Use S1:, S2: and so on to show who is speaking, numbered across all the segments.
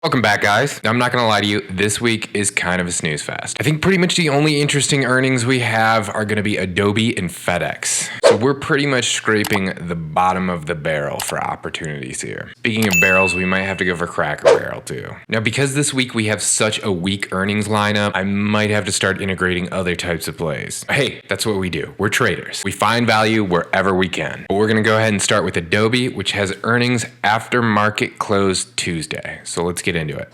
S1: Welcome back, guys. Now, I'm not going to lie to you, this week is kind of a snooze fest. I think pretty much the only interesting earnings we have are going to be Adobe and FedEx. So we're pretty much scraping the bottom of the barrel for opportunities here. Speaking of barrels, we might have to go for Cracker Barrel too. Now, because this week we have such a weak earnings lineup, I might have to start integrating other types of plays. Hey, that's what we do. We're traders. We find value wherever we can. But we're going to go ahead and start with Adobe, which has earnings after market close Tuesday. So let's get into it.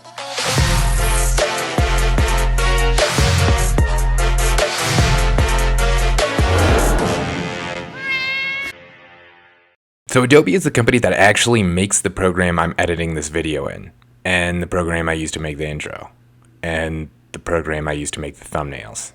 S1: So Adobe is the company that actually makes the program I'm editing this video in, and the program I use to make the intro, and the program I use to make the thumbnails.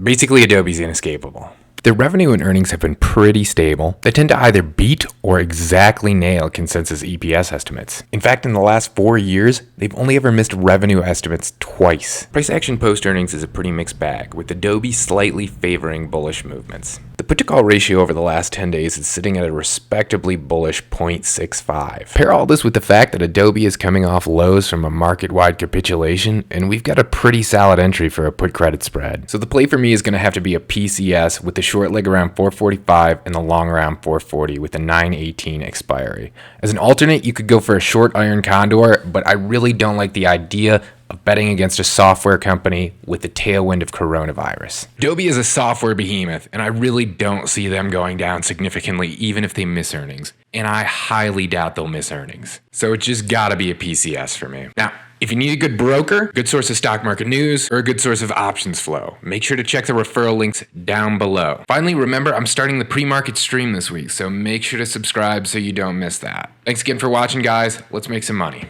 S1: Basically, Adobe's inescapable. Their revenue and earnings have been pretty stable. They tend to either beat or exactly nail consensus EPS estimates. In fact, in the last 4 years, they've only ever missed revenue estimates twice. Price action post earnings is a pretty mixed bag, with Adobe slightly favoring bullish movements. The put-to-call ratio over the last 10 days is sitting at a respectably bullish 0.65. Pair all this with the fact that Adobe is coming off lows from a market-wide capitulation, and we've got a pretty solid entry for a put credit spread. So the play for me is going to have to be a PCS with the short leg around 445 and the long around 440 with a 918 expiry. As an alternate, you could go for a short iron condor, but I really don't like the idea of betting against a software company with the tailwind of coronavirus. Adobe is a software behemoth, and I really don't see them going down significantly even if they miss earnings. And I highly doubt they'll miss earnings. So it's just gotta be a PCS for me. Now, if you need a good broker, good source of stock market news, or a good source of options flow, make sure to check the referral links down below. Finally, remember, I'm starting the pre-market stream this week, so make sure to subscribe so you don't miss that. Thanks again for watching, guys. Let's make some money.